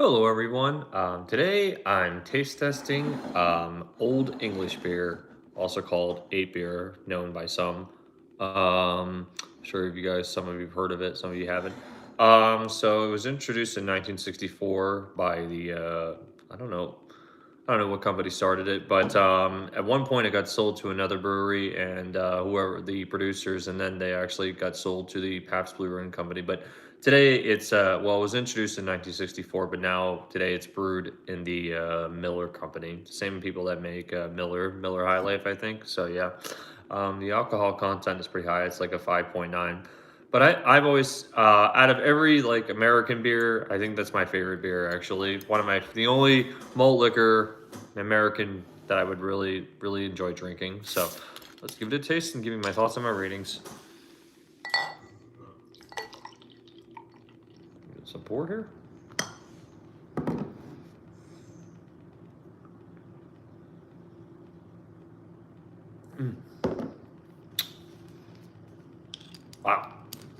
Hello, everyone. Today I'm taste testing Old English beer, also called 8 beer, known by some. Sure, if you guys, some of you have heard of it, some of you haven't. So it was introduced in 1964 by I don't know, I don't know what company started it, but at one point it got sold to another brewery and whoever the producers, and then they actually got sold to the Pabst Blue Ribbon Company. But today well, it was introduced in 1964, but now today it's brewed in the Miller Company, same people that make Miller High Life, I think. So yeah, the alcohol content is pretty high. It's like a 5.9. But I've always out of every like American beer, I think that's my favorite beer actually. The only malt liquor American that I would really enjoy drinking. So let's give it a taste and give me my thoughts on my ratings. Get some pour here. Wow.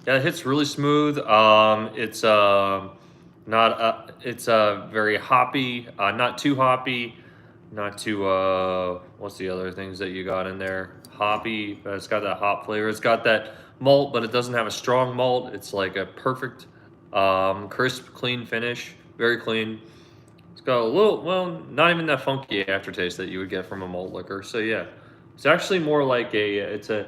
Yeah, it hits really smooth. It's not it's very hoppy, not too hoppy, not too what's the other things that you got in there? Hoppy, but it's got that hop flavor. It's got that malt, but it doesn't have a strong malt. It's like a perfect crisp, clean finish, very clean. It's got a little, well, not even that funky aftertaste that you would get from a malt liquor. So yeah, it's actually more like it's a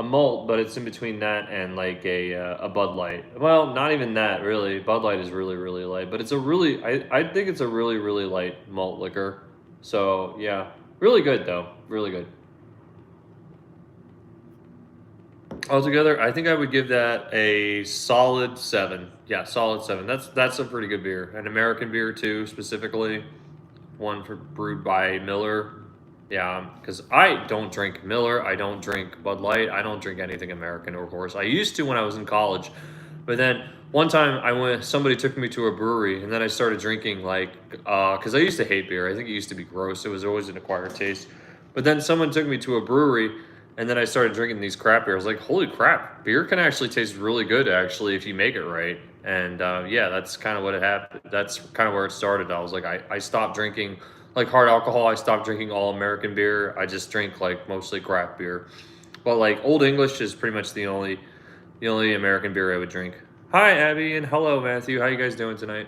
malt, but it's in between that and like a Bud Light. Well, not even that really. Bud Light is really light, but it's a really, I think it's a really light malt liquor. So yeah, really good though, really good. Altogether, I think I would give that a solid 7. Yeah, solid 7. That's a pretty good beer. An American beer too, specifically. One for brewed by Miller. Yeah, because I don't drink Miller. I don't drink Bud Light. I don't drink anything American or Coors. I used to when I was in college, but then one time I went. Somebody took me to a brewery, and then I started drinking because I used to hate beer. I think it used to be gross. It was always an acquired taste. But then someone took me to a brewery, and then I started drinking these crap beers. Like, holy crap, beer can actually taste really good, actually, if you make it right. And yeah, that's kind of what it happened. That's kind of where it started. I was like, I stopped drinking like hard alcohol. I stopped drinking all American beer. I just drink like mostly craft beer. But like Old English is pretty much the only American beer I would drink. Hi, Abby, and hello, Matthew. How you guys doing tonight?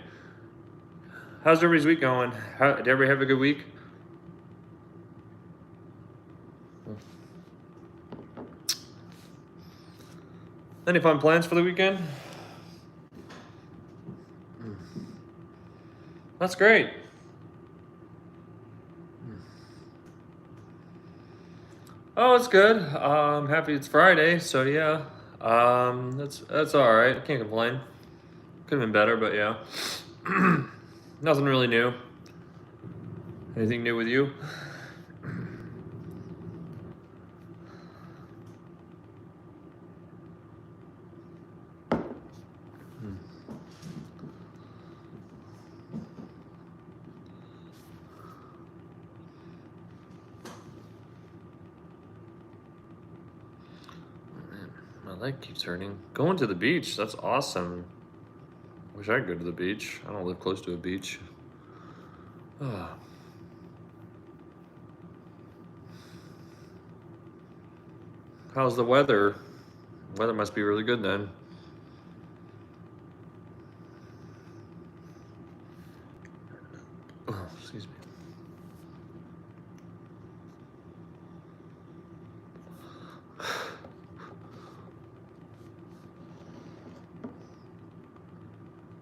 How's everybody's week going? Did everybody have a good week? Any fun plans for the weekend? That's great. Oh, it's good. I'm happy it's Friday, so yeah. That's all right. I can't complain. Could have been better, but yeah. Nothing really new. Anything new with you? My leg keeps hurting. Going to the beach. That's awesome. Wish I could go to the beach. I don't live close to a beach. Ah, how's the weather? Weather must be really good then. Oh, excuse me.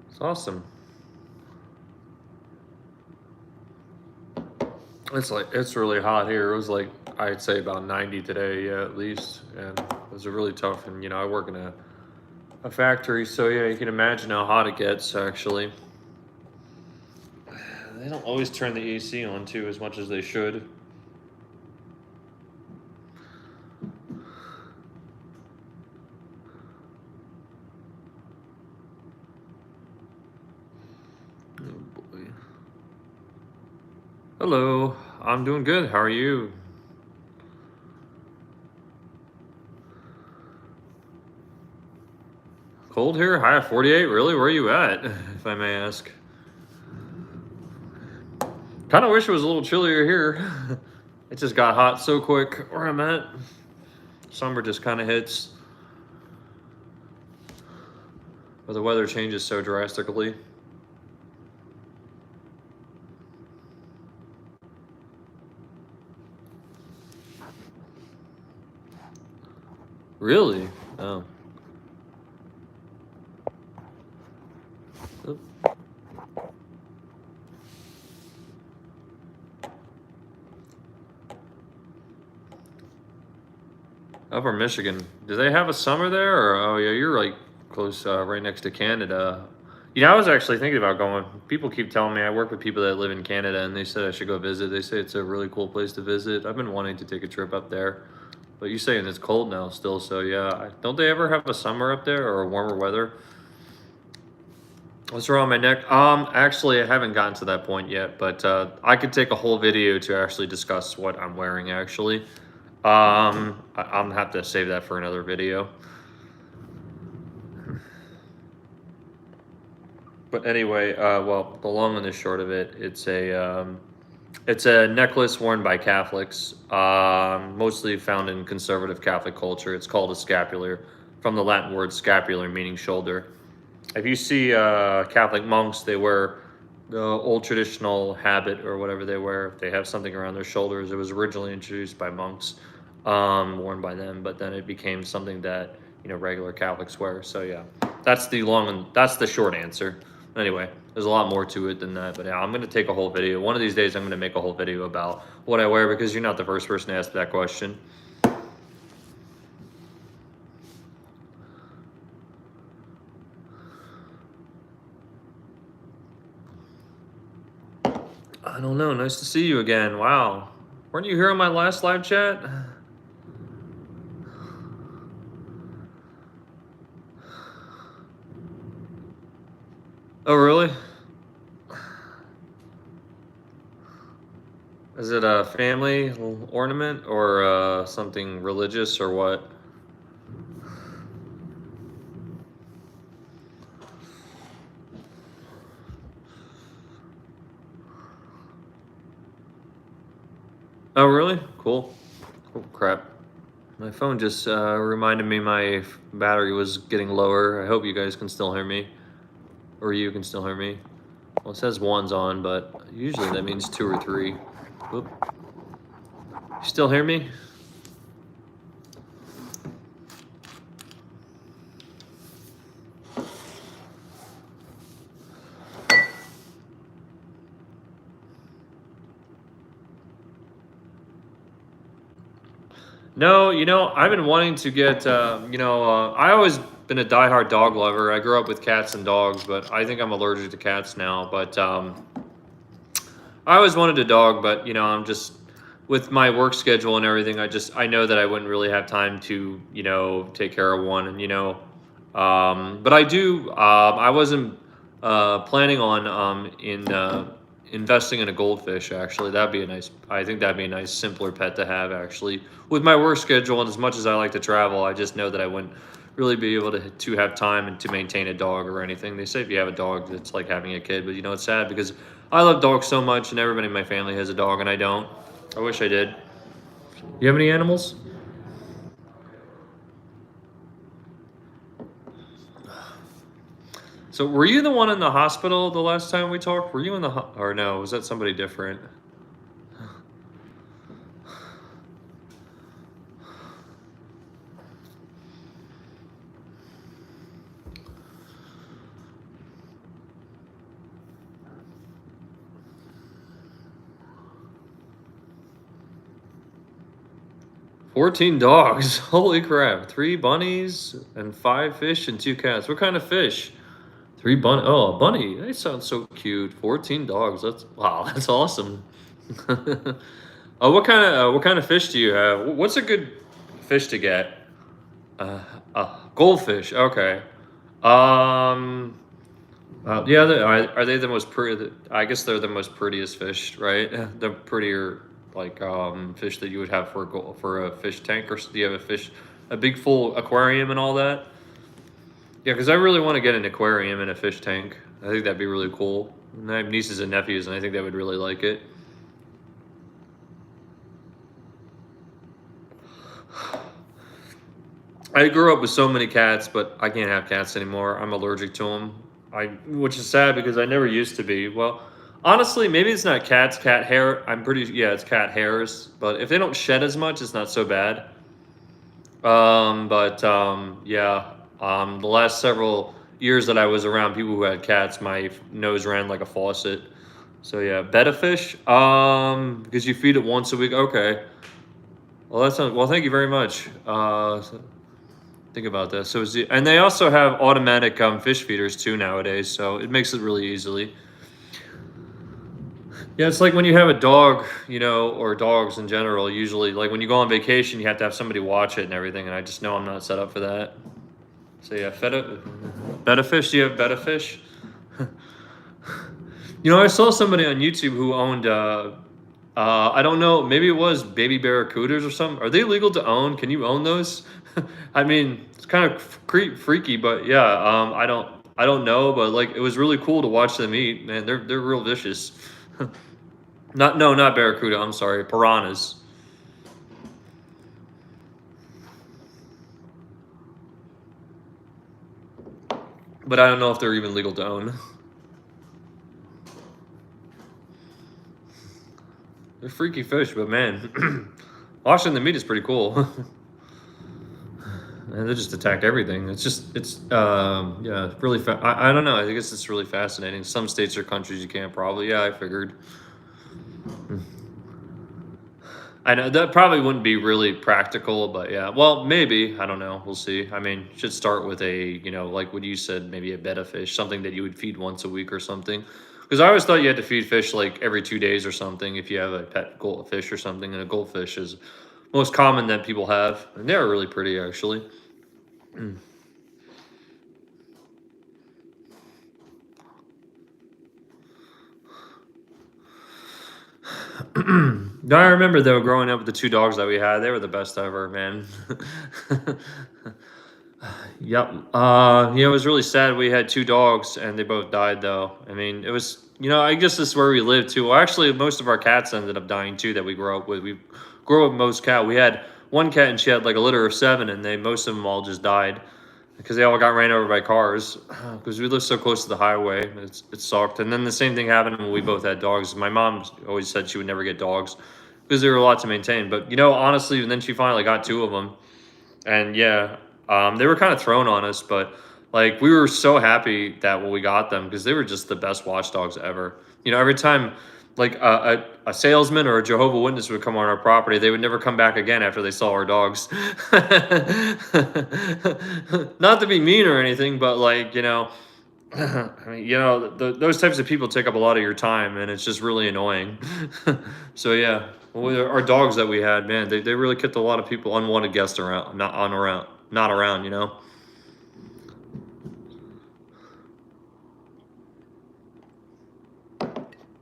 It's awesome. It's really hot here. It was like I'd say about 90 today, yeah, at least, and it was really tough. And I work in a factory, so yeah, you can imagine how hot it gets. Actually, they don't always turn the AC on too as much as they should. Oh boy. Hello, I'm doing good. How are you? Cold here? High of 48? Really? Where are you at, if I may ask? Kind of wish it was a little chillier here. It just got hot so quick where I'm at. Summer just kind of hits. But the weather changes so drastically. Really? Oh. Oop. Upper Michigan. Do they have a summer there? Or, oh, yeah, you're like close, right next to Canada. You know, I was actually thinking about going. People keep telling me I work with people that live in Canada, and they said I should go visit. They say it's a really cool place to visit. I've been wanting to take a trip up there. But you're saying it's cold now still, so yeah. Don't they ever have a summer up there or warmer weather? What's wrong with my neck? Actually, I haven't gotten to that point yet, but I could take a whole video to actually discuss what I'm wearing, actually. I'm gonna have to save that for another video. But anyway, well, the long and the short of it, it's a necklace worn by Catholics, mostly found in conservative Catholic culture. It's called a scapular, from the Latin word scapular, meaning shoulder. If you see Catholic monks, they wear the old traditional habit or whatever they wear. If they have something around their shoulders, it was originally introduced by monks, worn by them, but then it became something that regular Catholics wear. So yeah, that's the short answer. Anyway, there's a lot more to it than that, but yeah, I'm gonna take a whole video. One of these days, I'm gonna make a whole video about what I wear because you're not the first person to ask that question. I don't know. Nice to see you again. Wow. Weren't you here on my last live chat? Oh, really? Is it a family ornament or something religious or what? Oh, really? Cool. Oh, crap. My phone just reminded me my battery was getting lower. I hope you guys can still hear me. Or you can still hear me. Well, it says one's on, but usually that means 2 or 3. Whoop. You still hear me? No, I've been wanting to get, I always been a diehard dog lover. I grew up with cats and dogs, but I think I'm allergic to cats now. But I always wanted a dog, but I'm just with my work schedule and everything. I know that I wouldn't really have time to take care of one, and but I do. I wasn't planning on investing in a goldfish. Actually, that'd be a nice. I think that'd be a nice, simpler pet to have. Actually, with my work schedule and as much as I like to travel, I just know that I wouldn't really be able to have time and to maintain a dog or anything. They say if you have a dog, it's like having a kid, but it's sad because I love dogs so much, and everybody in my family has a dog, and I don't. I wish I did. You have any animals? So were you the one in the hospital the last time we talked? Were you in the or no? Was that somebody different? 14 dogs. Holy crap. 3 bunnies and 5 fish and 2 cats. What kind of fish? 3 bunny. Oh, a bunny. They sound so cute. 14 dogs. Wow, that's awesome. What kind of fish do you have? What's a good fish to get? Goldfish. Okay. Um yeah, are they the most pretty? I guess they're the most prettiest fish, right? The prettier like fish that you would have for a fish tank, or do you have a big full aquarium and all that? Yeah, because I really want to get an aquarium and a fish tank. I think that'd be really cool. And I have nieces and nephews, and I think they would really like it. I grew up with so many cats, but I can't have cats anymore. I'm allergic to them. Which is sad because I never used to be. Well, honestly, maybe it's not cats, cat hair. Yeah, it's cat hairs. But if they don't shed as much, it's not so bad. Yeah. The last several years that I was around people who had cats, my nose ran like a faucet. So yeah, betta fish. Because you feed it once a week. Okay. Well, that's not, well. Thank you very much. Think about this. And they also have automatic fish feeders too nowadays, so it makes it really easily. Yeah, it's like when you have a dog, or dogs in general. Usually, like when you go on vacation, you have to have somebody watch it and everything. And I just know I'm not set up for that. So yeah, betta fish. Do you have betta fish? I saw somebody on YouTube who owned. I don't know. Maybe it was baby barracudas or something. Are they legal to own? Can you own those? I mean, it's kind of freaky, but yeah. I don't know, but like it was really cool to watch them eat. Man, they're real vicious. Not barracuda. I'm sorry, piranhas. But I don't know if they're even legal to own. They're freaky fish, but man, washing the meat is pretty cool. And they just attack everything. Yeah, really. I don't know. I guess it's really fascinating. Some states or countries you can't probably. Yeah, I figured. I know that probably wouldn't be really practical, but yeah. Well, maybe. I don't know. We'll see. I mean, should start with like what you said, maybe a betta fish, something that you would feed once a week or something. Because I always thought you had to feed fish like every 2 days or something if you have a pet goldfish or something. And a goldfish is most common that people have, and they're really pretty actually. No, I remember though, growing up with the two dogs that we had, they were the best ever, man. Yep. It was really sad. We had two dogs and they both died though. I mean, it was, I guess this is where we lived too. Well, actually, most of our cats ended up dying too that we grew up with. We grew up with most cat. We had one cat and she had like a litter of seven, and most of them all just died because they all got ran over by cars because we lived so close to the highway. It sucked. And then the same thing happened when we both had dogs. My mom always said she would never get dogs because they were a lot to maintain. But honestly, and then she finally got two of them, and yeah, they were kind of thrown on us, but like we were so happy that when we got them because they were just the best watchdogs ever. Every time like a salesman or a Jehovah Witness would come on our property, they would never come back again after they saw our dogs. Not to be mean or anything, but like I mean, those types of people take up a lot of your time, and it's just really annoying. So yeah, our dogs that we had, man, they really kept a lot of people unwanted guests around, not around.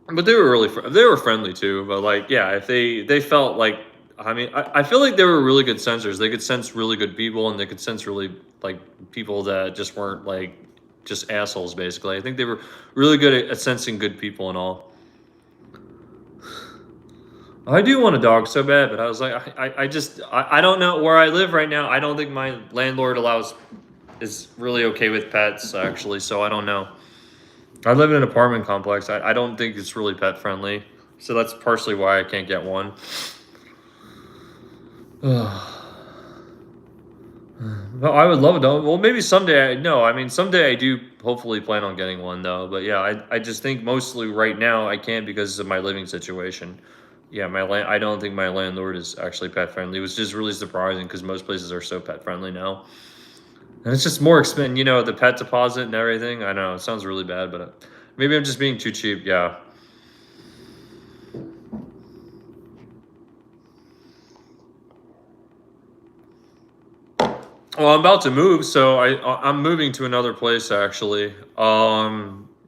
But they were they were friendly too. But like, yeah, if they felt like, I mean, I feel like they were really good sensors. They could sense really good people, and they could sense really like people that just weren't like just assholes. Basically, I think they were really good at sensing good people and all. I do want a dog so bad, but I was like, I don't know where I live right now. I don't think my landlord is really okay with pets actually. So I don't know. I live in an apartment complex. I don't think it's really pet friendly. So that's partially why I can't get one. Well, I would love a dog. Well, maybe someday. No, I mean, someday I do hopefully plan on getting one though. But yeah, I just think mostly right now I can't because of my living situation. Yeah, I don't think my landlord is actually pet friendly, which is really surprising because most places are so pet friendly now. And it's just more expensive, the pet deposit and everything. I know it sounds really bad, but maybe I'm just being too cheap. Yeah. Well, I'm about to move, so I'm moving to another place actually.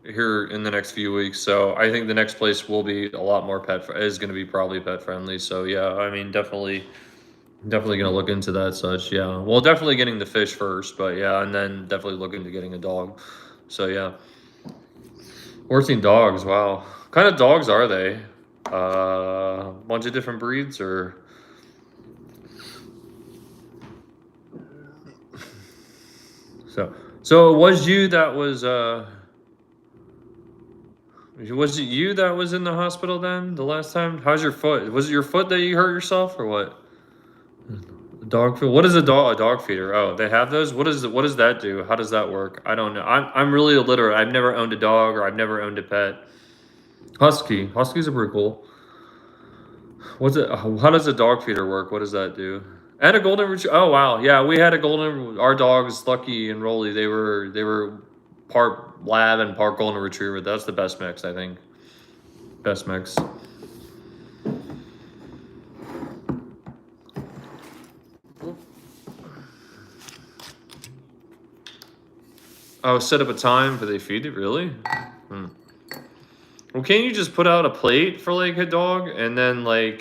Here in the next few weeks. So I think the next place will be a lot more is going to be probably pet friendly. So yeah, I mean, definitely gonna look into that such. Yeah, well, definitely getting the fish first, but yeah, and then definitely looking to getting a dog. So yeah, 14 dogs. Wow, what kind of dogs are they? Bunch of different breeds, or So it was you that was it you that was in the hospital then the last time? How's your foot? Was it your foot that you hurt yourself or what? Dog food. What is a dog feeder? Oh, they have those. What does that do? How does that work? I don't know. I'm really illiterate. I've never owned a dog or I've never owned a pet. Husky. Huskies are pretty cool. What's it? How does a dog feeder work? What does that do? And a golden retriever. Oh wow, yeah, we had a golden. Our dogs, Lucky and Rolly, they were part lab and part golden retriever. That's the best mix, I think. Best mix. Oh, set up a time for they feed it. Really? Hmm. Well, can't you just put out a plate for like a dog and then like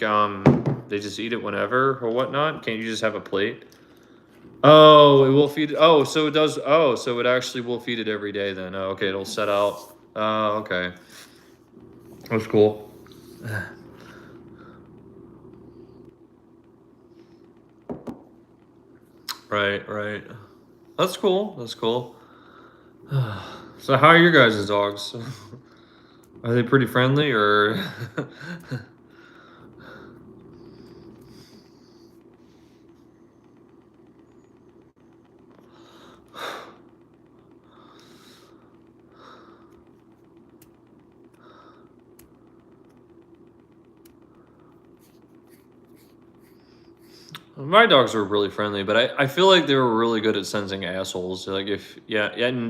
they just eat it whenever or whatnot? Can't you just have a plate? Oh, it will feed it. Oh, so it does. Oh, so it actually will feed it every day then. Oh, okay, it'll set out. Oh, okay. That's cool. Right, right. That's cool. That's cool. So how are your guys' dogs? Are they pretty friendly or my dogs were really friendly, but I feel like they were really good at sensing assholes. Like if yeah, and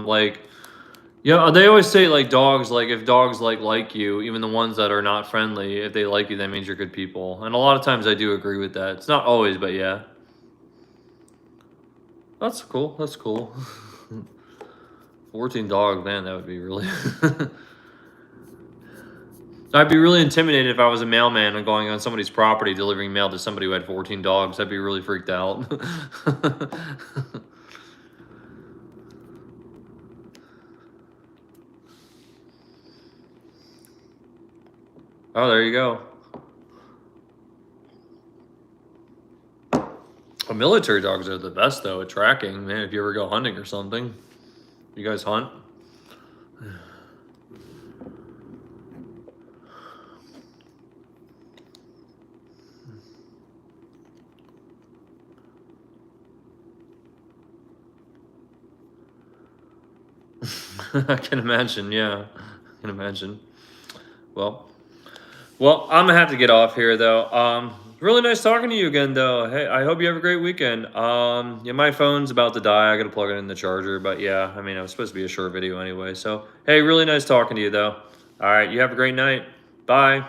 like yeah, they always say like dogs like if dogs like you, even the ones that are not friendly, if they like you, that means you're good people. And a lot of times I do agree with that. It's not always, but yeah. That's cool. That's cool. 14 dog, man, that would be really I'd be really intimidated if I was a mailman and going on somebody's property delivering mail to somebody who had 14 dogs. I'd be really freaked out. Oh, there you go. Well, military dogs are the best though at tracking, man. If you ever go hunting or something, you guys hunt? I can imagine. Yeah, I can imagine. Well, well, I'm gonna have to get off here though. Really nice talking to you again, though. Hey, I hope you have a great weekend. Yeah, my phone's about to die. I gotta plug it in the charger, but yeah, I mean, it was supposed to be a short video anyway. So, hey, really nice talking to you, though. All right, you have a great night. Bye.